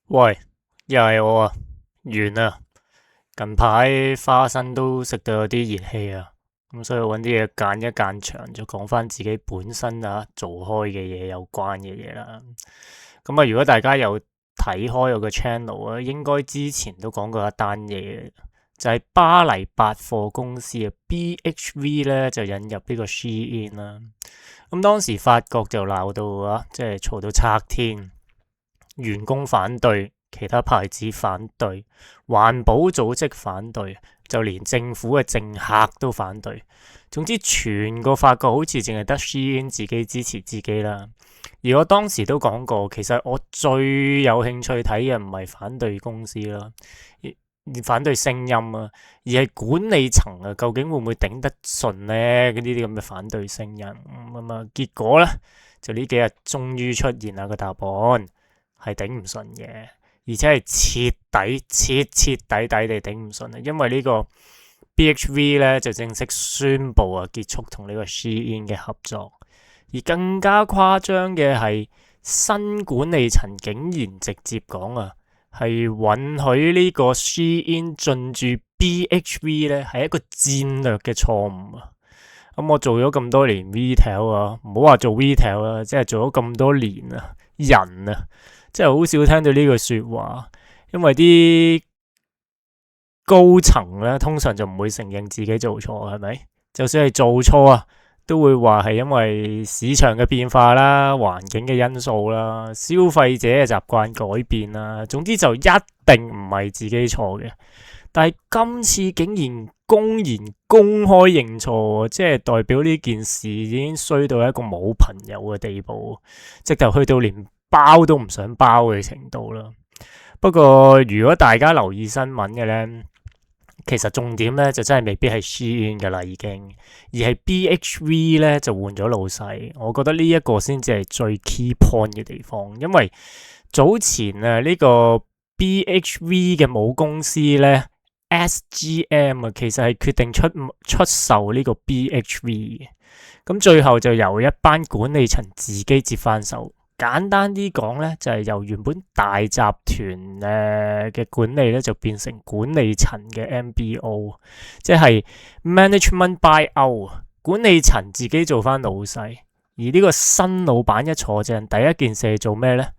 喂，又係我啊，完啦！近排花生都食到有啲熱氣啊，咁所以揾啲嘢間一間場，就講翻自己本身做開嘅嘢有關嘅嘢啦。咁啊，如果大家有睇開我個 channel 啊，應該之前都講過一單嘢，就係巴黎百貨公司啊 BHV 咧就引入呢個 Shein 啦。咁當時法國就鬧到即係嘈到拆天。員工反對，其他牌子反對，環保組織反對，就連政府嘅政客都反對。總之，全個法國好似淨係得 Shein 自己支持自己啦。而我當時都講過，其實我最有興趣睇嘅唔係反對公司啦，反對聲音啊，而係管理層啊，究竟會唔會頂得順呢？呢啲咁嘅反對聲音結果呢，就呢幾日終於出現啦個答案。係頂唔順嘅，而且係徹底地頂唔順啊！因為呢個 BHV 咧就正式宣布結束同呢個 Shein 嘅合作，而更加誇張嘅係新管理層竟然直接講係允許呢個 Shein 進駐 BHV 咧係一個戰略嘅錯誤啊！咁我做咗咁多年 retail 唔好話做 retail 啦，即係做咗咁多年人真係好少聽到呢句說話，因為啲高層咧通常就唔會承認自己做錯，係咪？就算係做錯都會話係因為市場嘅變化啦、環境嘅因素啦、消費者嘅習慣改變啦，總之就一定唔係自己錯嘅。但係今次竟然公開認錯，即係代表呢件事已經衰到一個冇朋友嘅地步，直頭去到連包都唔想包嘅程度啦。不過如果大家留意新聞嘅呢，其實重點呢就真係未必係 Shein 嘅啦，已經，而係 BHV 呢就換咗老細。我覺得呢一個先至係最 key point 嘅地方，因為早前呢個 BHV 嘅母公司呢 SGM 其實係決定出售呢個 BHV 嘅，咁最後就由一班管理層自己接翻手。簡單啲講咧，就係由原本大集團嘅管理咧，就變成管理層嘅 MBO， 即係 management buyout， 管理層自己做翻老細。而呢個新老闆一坐正，第一件事係做咩咧？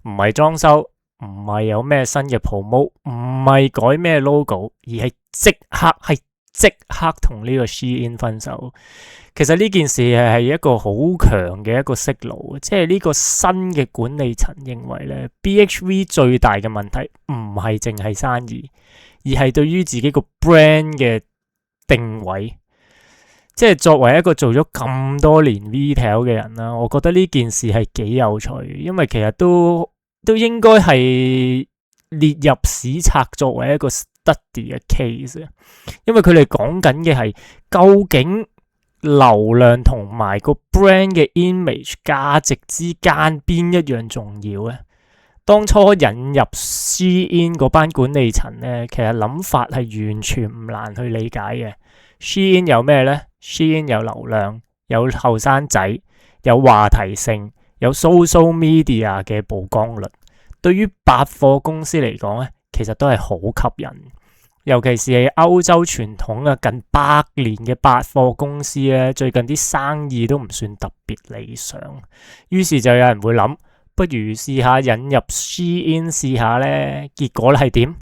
唔係裝修，唔係有咩新嘅 promote， 唔係改咩 logo， 而係即刻同呢個 Shein 分手。其實呢件事係一個好強嘅一個息路，即係呢個新嘅管理層認為咧 BHV 最大嘅問題唔係淨係生意，而係對於自己個 brand 嘅定位。即係作為一個做咗咁多年 retail 嘅人啦，我覺得呢件事係幾有趣，因為其實都應該係列入史冊作為一個 study 嘅 case， 因為佢哋講緊嘅係究竟流量同埋個 brand 嘅 image 價值之間邊一樣重要呢？當初引入 Shein 嗰班管理層呢，其實諗法係完全唔難去理解嘅。Shein 有咩呢？ Shein 有流量，有後生仔，有話題性，有 social media 嘅曝光率。對於百貨公司嚟講呢，其實都係好吸引。尤其是係歐洲傳統近百年嘅百貨公司咧，最近啲生意都唔算特別理想，於是就有人會諗，不如試下引入 Shein 試下呢。結果係點？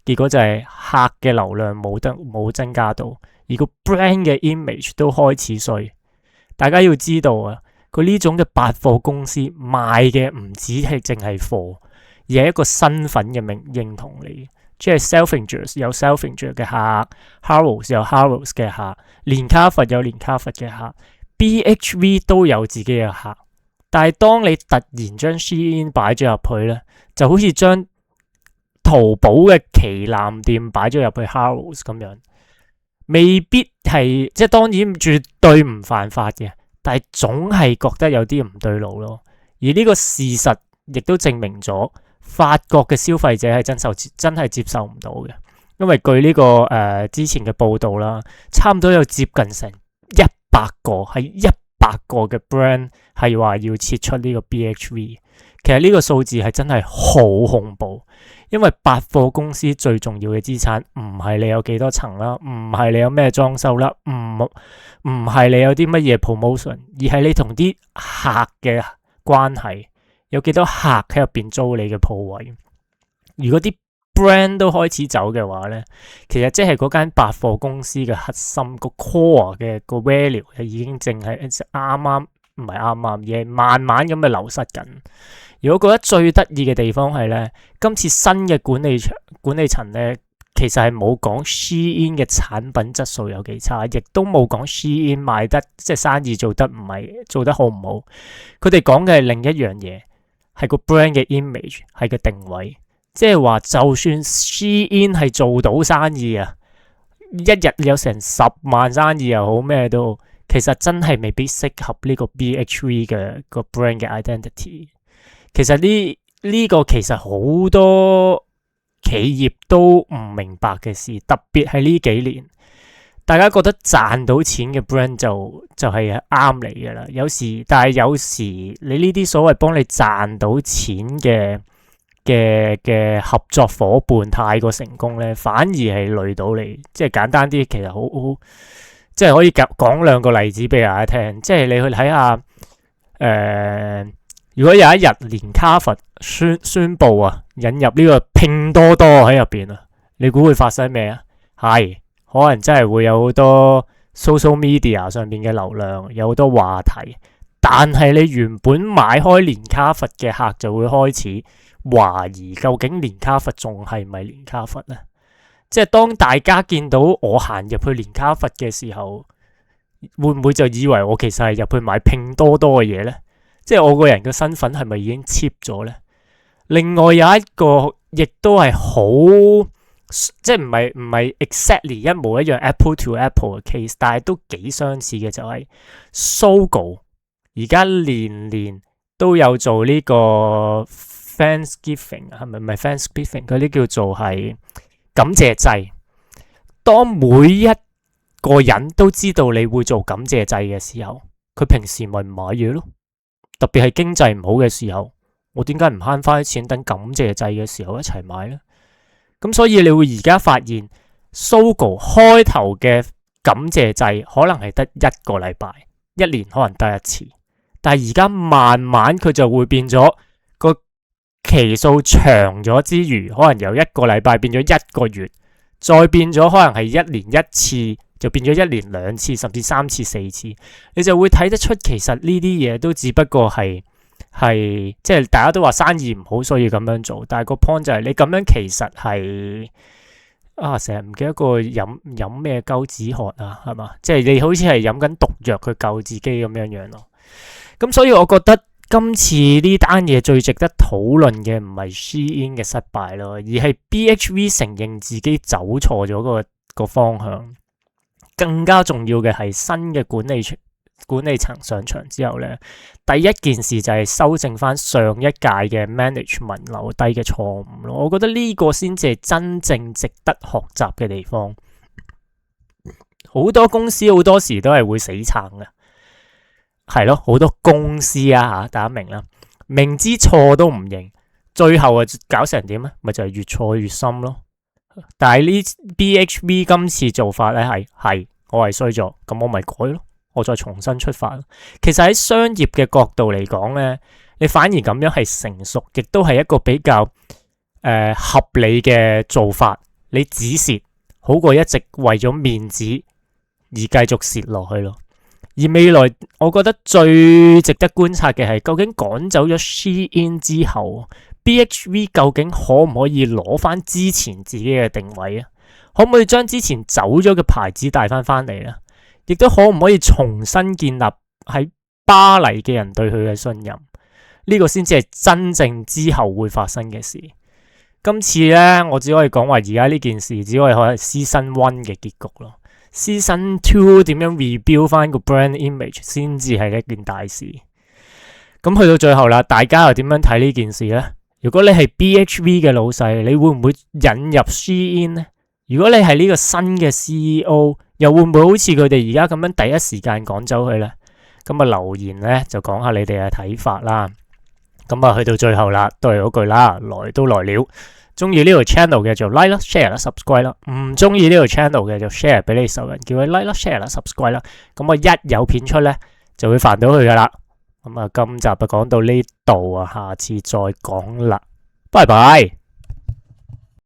結果就係客嘅流量冇增加到，而個 brand 嘅 image 都開始衰。大家要知道佢呢種嘅百貨公司賣嘅唔止係淨係貨，而係一個身份嘅認同嚟。即係 Selfridges 有 Selfridges 嘅客 ，Harrods 有 Harrods 嘅客，連卡佛有連卡佛嘅客 ，BHV 都有自己嘅客。但係當你突然將 Shein 擺咗入去咧，就好似將淘寶嘅旗艦店擺咗入去 Harrods 咁樣，未必係即係當然絕對唔犯法嘅，但係總係覺得有啲唔對路咯。而呢個事實亦都證明咗。法國嘅消費者係真係接受唔到嘅，因為據呢個之前嘅報道啦，差唔多有接近成100個嘅 brand 係話要撤出呢個 BHV，其實呢個數字係真係好恐怖，因為百貨公司最重要嘅資產唔係你有幾多層啦，唔係你有咩裝修啦，唔係你有啲乜嘢 promotion， 而係你同啲客嘅關係，有幾多客喺入邊租你嘅鋪位。如果啲 brand 都開始走嘅話咧，其實即係嗰間百貨公司嘅核心個 core 嘅個 value 已經淨係唔係啱啱，而係慢慢咁嘅流失緊。如果覺得最得意嘅地方係咧，今次新嘅管理層咧，其實係冇講 Shein 嘅產品質素有幾差，亦都冇講 Shein 賣得即係生意做得好唔好。佢哋講嘅係另一樣嘢，係個 brand 嘅 image， 係個定位。即係話，就算 Shein 係做到生意啊，一日有成10萬生意又好咩都好，其實真係未必適合呢個 BHV 嘅個 brand 嘅 identity。其實呢個其實好多企業都唔明白嘅事，特別係呢幾年，大家覺得賺到錢嘅 brand 就係啱你噶啦。但係有時你呢啲所謂幫你賺到錢嘅合作夥伴太過成功咧，反而係累到你。即係簡單啲，其實好即係可以講兩個例子俾大家聽。即係你去睇下，如果有一日連卡佛宣布啊引入呢個拼多多喺入邊啊，你估會發生咩啊？係可能真係會有好多 social media 上邊嘅流量，有好多話題。但係你原本買開連卡佛嘅客就會開始懷疑，究竟連卡佛仲係咪連卡佛呢？即係當大家見到我行入去連卡佛嘅時候，會唔會就以為我其實係入去買拼多多嘅嘢呢？即係我個人嘅身份係咪已經 cheap 咗呢？另外有一個亦都係好，即係唔係 exactly 一模一樣 Apple to Apple 嘅 case， 但係都幾相似嘅就係 Sogo 而家年年都有做呢個 Thanksgiving， 係咪唔係 Thanksgiving？ 嗰啲叫做係感謝祭。當每一個人都知道你會做感謝祭嘅時候，佢平時咪唔買嘢咯。特別係經濟唔好嘅時候，我點解唔慳翻啲錢等感謝祭嘅時候一齊買呢？咁所以你會而家發現 Sogo 開頭嘅感謝祭可能係得一個禮拜，一年可能得一次，但係而家慢慢佢就會變咗個期數長咗之餘，可能由一個禮拜變咗一個月，再變咗可能係一年一次，就變咗一年2次，甚至3次、4次，你就會睇得出其實呢啲嘢都只不過係即係大家都話生意唔好，所以咁樣做。但係個 point 就係你咁樣其實係成日唔記得個飲咩鳩止渴啊，係嘛？即係你好似係飲緊毒藥去救自己咁樣咯。咁所以我覺得今次呢單嘢最值得討論嘅唔係 Shein 嘅失敗咯，而係 BHV 承認自己走錯咗個方向。更加重要嘅係新嘅管理層上場之後咧，第一件事就係修正翻上一屆嘅 management 留低嘅錯誤咯。我覺得呢個先至係真正值得學習嘅地方。好多公司好多時都係會死撐嘅，係咯，好多公司啊大家明啦，明知錯都唔認，最後搞成點咧？咪就係越錯越深咯。但係呢 BHV 今次做法咧係我係衰咗，咁我咪改咯，我再重新出發咯。其實喺商業嘅角度嚟講咧，你反而咁樣係成熟，亦都係一個比較合理嘅做法。你止蝕好過一直為咗面子而繼續蝕落去咯。而未來我覺得最值得觀察嘅係，究竟趕走咗 Shein 之後，BHV 究竟可唔可以攞翻之前自己嘅定位啊？可唔可以將之前走咗嘅牌子帶翻嚟呢？亦都可唔可以重新建立喺巴黎嘅人對佢嘅信任？呢個先至係真正之後會發生嘅事。今次呢，我只可以講話而家呢件事只可以係 Season 1嘅結局咯。Season 2點樣 rebuild 翻個 brand image 先至係一件大事。咁去到最後啦，大家又點樣睇呢件事呢？如果你係 BHV 嘅老細，你會唔會引入 Shein 呢？如果你係呢個新嘅 CEO， 又會唔會好似佢哋而家咁樣第一時間趕走佢呢？咁留言呢就講下你哋嘅睇法啦。咁啊，去到最後啦，都係嗰句啦，來都來了。中意呢條 channel 嘅就 like 啦、share 啦、subscribe 啦。唔中意呢條 channel 嘅就 share 俾你仇人，叫佢 like 啦、share 啦、subscribe 啦。咁我一有片出咧，就會煩到佢噶啦。咁啊，今集就講到呢度啊，下次再講啦，拜拜。